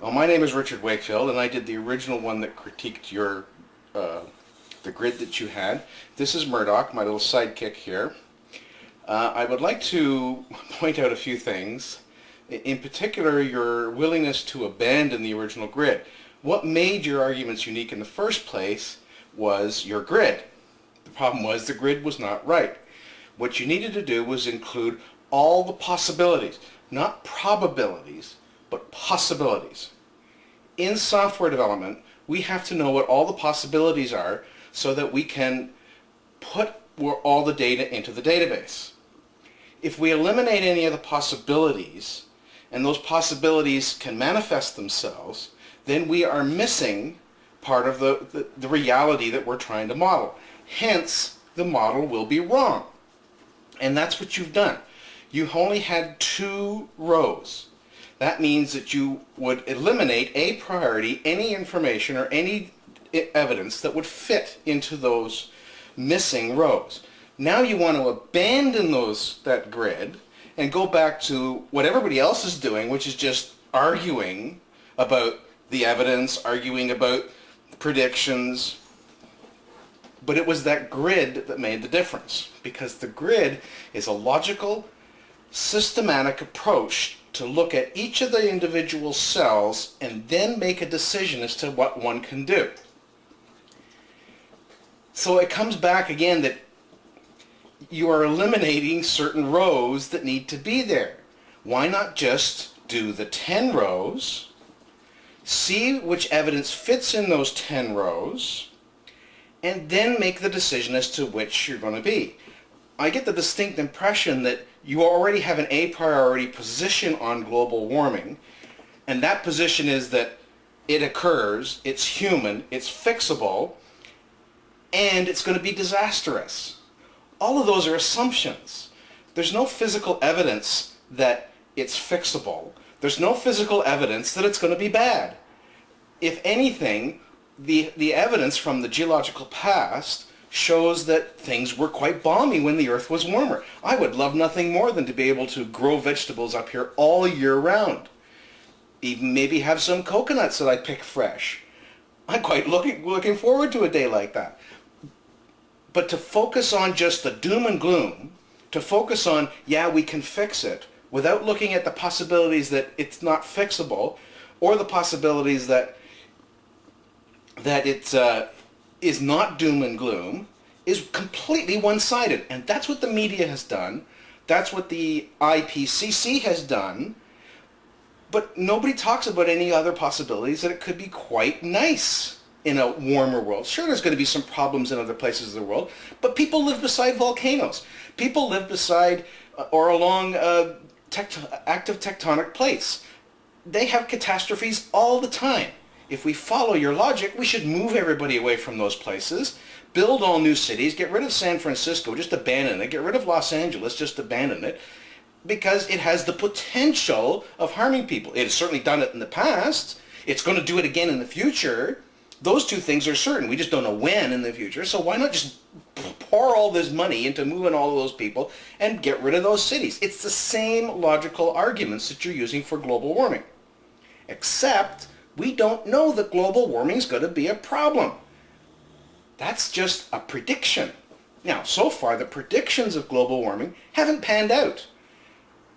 Well, my name is Richard Wakefield, and I did the original one that critiqued the grid that you had. This is Murdoch, my little sidekick here. I would like to point out a few things. In particular, your willingness to abandon the original grid. What made your arguments unique in the first place was your grid. The problem was the grid was not right. What you needed to do was include all the possibilities, not probabilities, but possibilities. In software development, we have to know what all the possibilities are so that we can put all the data into the database. If we eliminate any of the possibilities, and those possibilities can manifest themselves, then we are missing part of the reality that we're trying to model. Hence, the model will be wrong. And that's what you've done. You only had 2 rows. That means that you would eliminate a priority any information or any evidence that would fit into those missing rows. Now you want to abandon that grid and go back to what everybody else is doing, which is just arguing about the evidence, arguing about predictions. But it was that grid that made the difference, because the grid is a logical, systematic approach to look at each of the individual cells and then make a decision as to what one can do. So it comes back again that you are eliminating certain rows that need to be there. Why not just do the 10 rows, see which evidence fits in those 10 rows, and then make the decision as to which you're going to be? I get the distinct impression that you already have an a priori position on global warming, and that position is that it occurs, it's human, it's fixable, and it's going to be disastrous. All of those are assumptions. There's no physical evidence that it's fixable. There's no physical evidence that it's going to be bad. If anything, the evidence from the geological past shows that things were quite balmy when the earth was warmer. I would love nothing more than to be able to grow vegetables up here all year round. Even maybe have some coconuts that I pick fresh. I'm quite looking forward to a day like that. But to focus on just the doom and gloom, to focus on, yeah, we can fix it, without looking at the possibilities that it's not fixable, or the possibilities that it is not doom and gloom, is completely one-sided. And that's what the media has done. That's what the IPCC has done. But nobody talks about any other possibilities that it could be quite nice in a warmer world. Sure, there's going to be some problems in other places of the world, but people live beside volcanoes. People live beside or along active tectonic plates. They have catastrophes all the time. If we follow your logic, we should move everybody away from those places, build all new cities, get rid of San Francisco, just abandon it, get rid of Los Angeles, just abandon it, because it has the potential of harming people. It has certainly done it in the past. It's going to do it again in the future. Those 2 things are certain. We just don't know when in the future. So why not just pour all this money into moving all of those people and get rid of those cities? It's the same logical arguments that you're using for global warming. Except we don't know that global warming is going to be a problem. That's just a prediction. Now, so far, the predictions of global warming haven't panned out.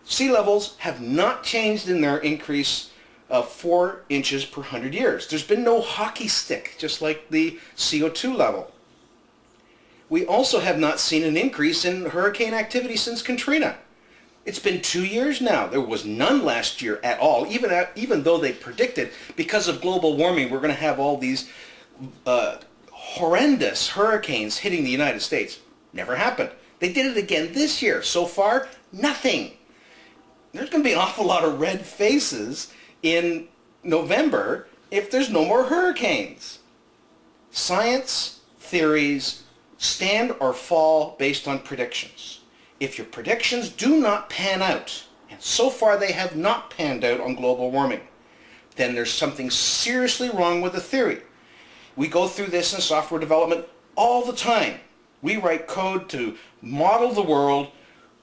Sea levels have not changed in their increase of 4 inches per 100 years. There's been no hockey stick, just like the CO2 level. We also have not seen an increase in hurricane activity since Katrina. It's been 2 years now. There was none last year at all, even though they predicted because of global warming we're going to have all these horrendous hurricanes hitting the United States. Never happened. They did it again this year. So far, nothing. There's going to be an awful lot of red faces in November if there's no more hurricanes. Science theories stand or fall based on predictions. If your predictions do not pan out, and so far they have not panned out on global warming, then there's something seriously wrong with the theory. We go through this in software development all the time. We write code to model the world.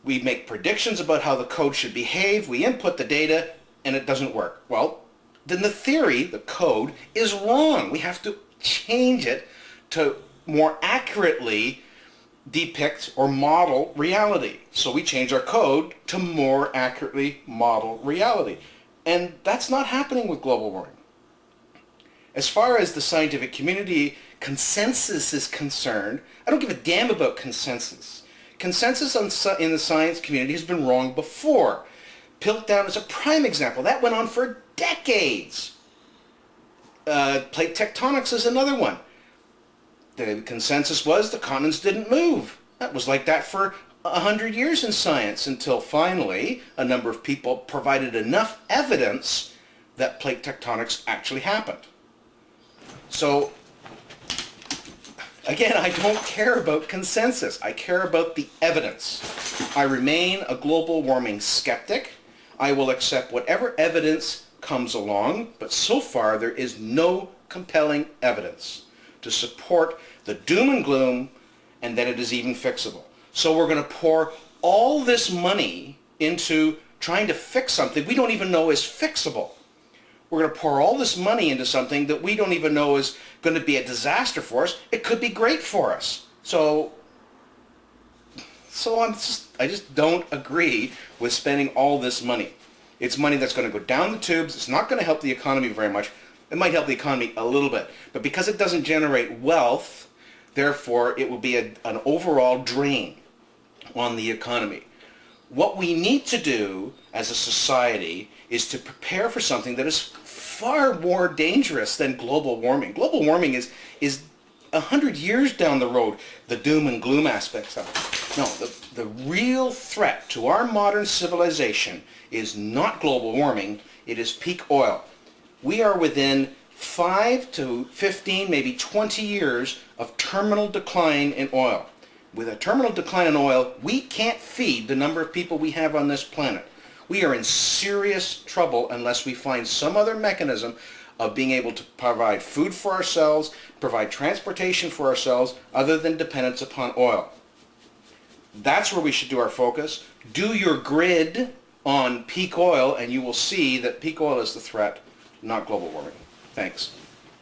We make predictions about how the code should behave. We input the data, and it doesn't work. Well, then the theory, the code, is wrong. We have to change it to more accurately depict or model reality. So we change our code to more accurately model reality. And that's not happening with global warming. As far as the scientific community consensus is concerned, I don't give a damn about consensus. Consensus in the science community has been wrong before. Piltdown is a prime example. That went on for decades. Plate tectonics is another one. The consensus was the continents didn't move. That was like that for 100 years in science until finally a number of people provided enough evidence that plate tectonics actually happened. So, again, I don't care about consensus. I care about the evidence. I remain a global warming skeptic. I will accept whatever evidence comes along, but so far there is no compelling evidence to support the doom and gloom and that it is even fixable. So we're going to pour all this money into trying to fix something we don't even know is fixable. We're going to pour all this money into something that we don't even know is going to be a disaster for us. It could be great for us. So I just don't agree with spending all this money. It's money that's going to go down the tubes. It's not going to help the economy very much. It might help the economy a little bit. But because it doesn't generate wealth, therefore it will be an overall drain on the economy. What we need to do as a society is to prepare for something that is far more dangerous than global warming. Global warming is 100 years down the road, the doom and gloom aspects of it. No, the real threat to our modern civilization is not global warming, it is peak oil. We are within 5 to 15, maybe 20 years of terminal decline in oil. With a terminal decline in oil, we can't feed the number of people we have on this planet. We are in serious trouble unless we find some other mechanism of being able to provide food for ourselves, provide transportation for ourselves, other than dependence upon oil. That's where we should do our focus. Do your grid on peak oil and you will see that peak oil is the threat, not global warming. Thanks.